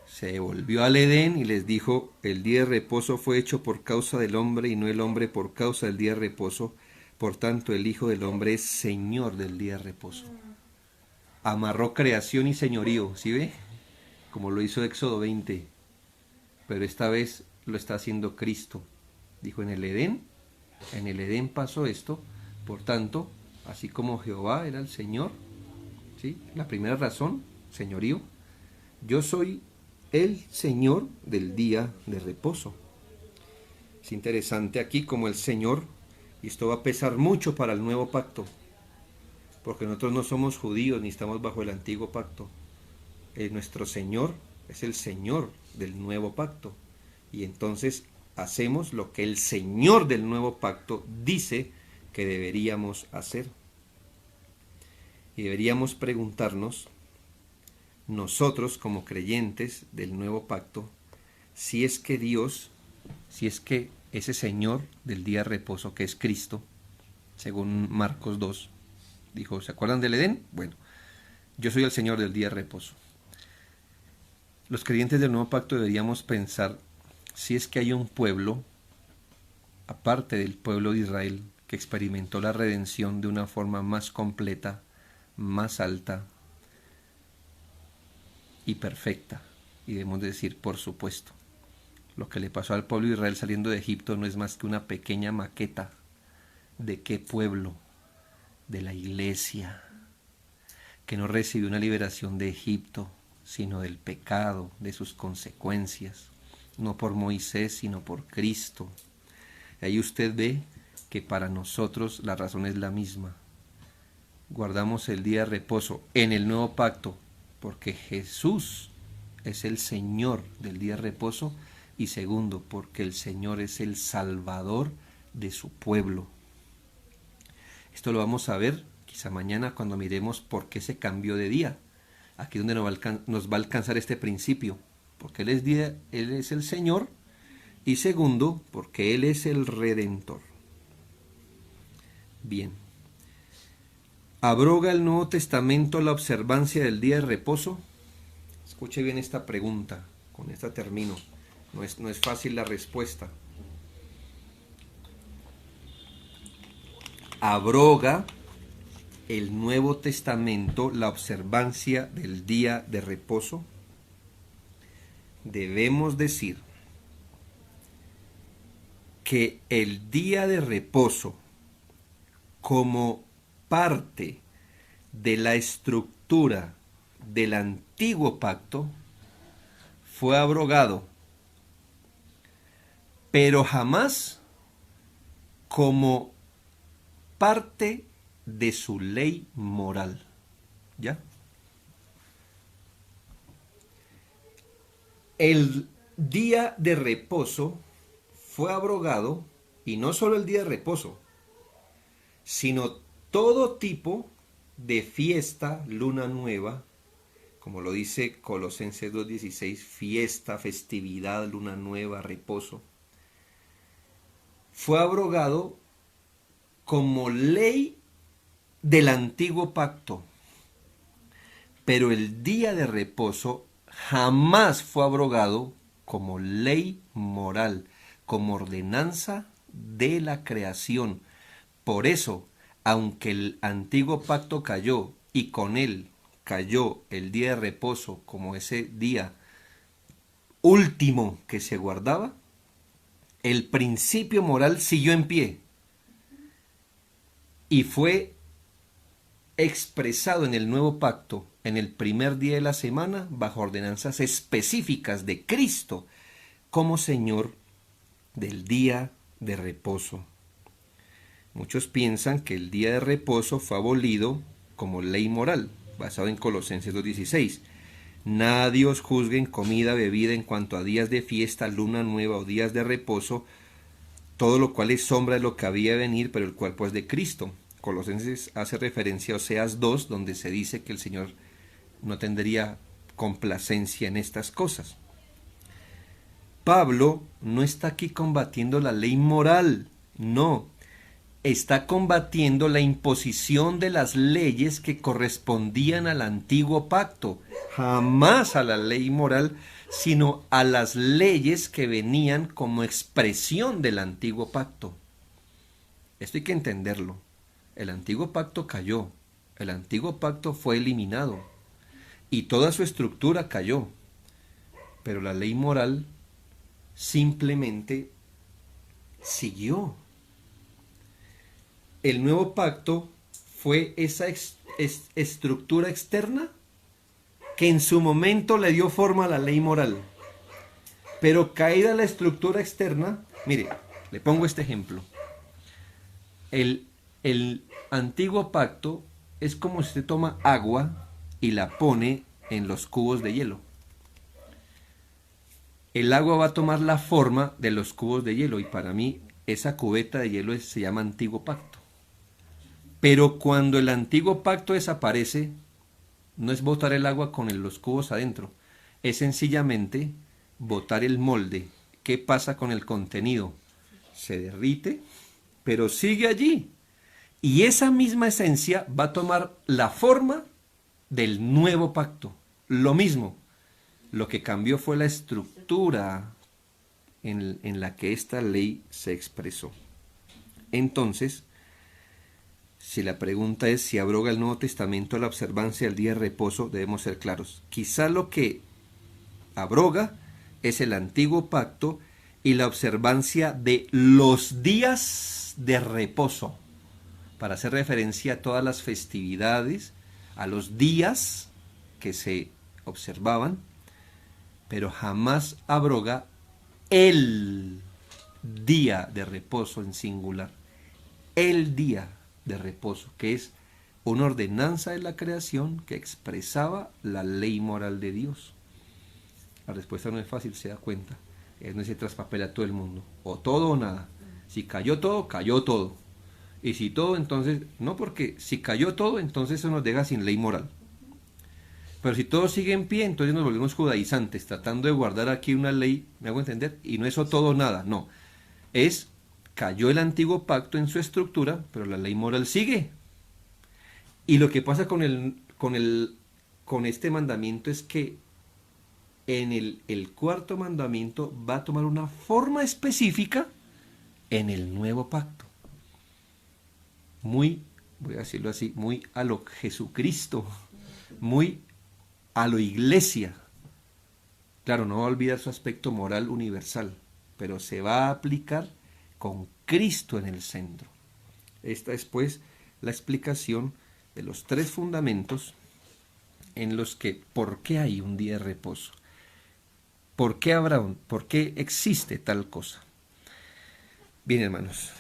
Se volvió al Edén y les dijo, el día de reposo fue hecho por causa del hombre y no el hombre por causa del día de reposo. Por tanto, el Hijo del Hombre es Señor del día de reposo. Amarró creación y señorío, ¿sí ve? Como lo hizo Éxodo 20. Pero esta vez lo está haciendo Cristo. Dijo, en el Edén pasó esto. Por tanto, así como Jehová era el Señor, ¿sí? La primera razón, señorío. Yo soy el Señor del día de reposo. Es interesante aquí como el Señor, y esto va a pesar mucho para el nuevo pacto, porque nosotros no somos judíos ni estamos bajo el antiguo pacto. Nuestro Señor es el Señor del nuevo pacto, y entonces hacemos lo que el Señor del nuevo pacto dice que deberíamos hacer. Y deberíamos preguntarnos, nosotros como creyentes del nuevo pacto, si es que Dios, si es que ese Señor del día de reposo, que es Cristo, según Marcos 2, dijo, ¿se acuerdan del Edén? Bueno, yo soy el Señor del día de reposo. Los creyentes del nuevo pacto deberíamos pensar si es que hay un pueblo, aparte del pueblo de Israel, que experimentó la redención de una forma más completa, más alta y perfecta. Y debemos decir, por supuesto, lo que le pasó al pueblo de Israel saliendo de Egipto no es más que una pequeña maqueta. ¿De qué pueblo? De la iglesia, que no recibió una liberación de Egipto, sino del pecado, de sus consecuencias, no por Moisés, sino por Cristo. Ahí usted ve que para nosotros la razón es la misma. Guardamos el día de reposo en el nuevo pacto, porque Jesús es el Señor del día de reposo, y segundo, porque el Señor es el Salvador de su pueblo. Esto lo vamos a ver quizá mañana cuando miremos por qué se cambió de día. Aquí es donde nos va a alcanzar este principio, porque Él es el Señor, y segundo, porque Él es el Redentor. Bien. ¿Abroga el Nuevo Testamento la observancia del día de reposo? Escuche bien esta pregunta, con esta termino. No es fácil la respuesta. ¿Abroga el Nuevo Testamento la observancia del día de reposo? Debemos decir que el día de reposo, como parte de la estructura del antiguo pacto, fue abrogado, pero jamás como parte de su ley moral. ¿Ya? El día de reposo fue abrogado, y no solo el día de reposo, sino todo tipo de fiesta, luna nueva, como lo dice Colosenses 2:16, fiesta, festividad, luna nueva, reposo, fue abrogado como ley del antiguo pacto. Pero el día de reposo jamás fue abrogado como ley moral, como ordenanza de la creación. Por eso, aunque el antiguo pacto cayó y con él cayó el día de reposo como ese día último que se guardaba, el principio moral siguió en pie y fue expresado en el nuevo pacto en el primer día de la semana bajo ordenanzas específicas de Cristo como Señor del día de reposo. Muchos piensan que el día de reposo fue abolido como ley moral, basado en Colosenses 2:16. Nadie os juzgue en comida, bebida, en cuanto a días de fiesta, luna nueva o días de reposo, todo lo cual es sombra de lo que había de venir, pero el cuerpo es de Cristo. Colosenses hace referencia a Oseas 2, donde se dice que el Señor no tendría complacencia en estas cosas. Pablo no está aquí combatiendo la ley moral, no. Está combatiendo la imposición de las leyes que correspondían al antiguo pacto, jamás a la ley moral, sino a las leyes que venían como expresión del antiguo pacto. Esto hay que entenderlo. El antiguo pacto cayó, el antiguo pacto fue eliminado y toda su estructura cayó, pero la ley moral simplemente siguió. El nuevo pacto fue esa estructura externa que en su momento le dio forma a la ley moral. Pero caída la estructura externa, mire, le pongo este ejemplo. El antiguo pacto es como si usted toma agua y la pone en los cubos de hielo. El agua va a tomar la forma de los cubos de hielo y para mí esa cubeta de hielo se llama antiguo pacto. Pero cuando el antiguo pacto desaparece, no es botar el agua con los cubos adentro, es sencillamente botar el molde. ¿Qué pasa con el contenido? Se derrite, pero sigue allí. Y esa misma esencia va a tomar la forma del nuevo pacto. Lo mismo. Lo que cambió fue la estructura en la que esta ley se expresó. Entonces, si la pregunta es si abroga el Nuevo Testamento la observancia del día de reposo, debemos ser claros. Quizá lo que abroga es el antiguo pacto y la observancia de los días de reposo, para hacer referencia a todas las festividades, a los días que se observaban, pero jamás abroga el día de reposo en singular, el día de reposo, que es una ordenanza de la creación que expresaba la ley moral de Dios. La respuesta no es fácil, se da cuenta. No se traspapela a todo el mundo. O todo o nada. Si cayó todo, cayó todo. Y si todo, entonces, no, porque si cayó todo, entonces eso nos deja sin ley moral. Pero si todo sigue en pie, entonces nos volvemos judaizantes, tratando de guardar aquí una ley, ¿me hago entender? Y no es o todo o nada, no. Cayó el antiguo pacto en su estructura, pero la ley moral sigue. Y lo que pasa con este mandamiento es que en el cuarto mandamiento va a tomar una forma específica en el nuevo pacto. Muy, voy a decirlo así, muy a lo Jesucristo, muy a lo iglesia. Claro, no va a olvidar su aspecto moral universal, pero se va a aplicar con Cristo en el centro. Esta es pues la explicación de los tres fundamentos en los que, ¿por qué hay un día de reposo? ¿Por qué existe tal cosa? Bien, hermanos.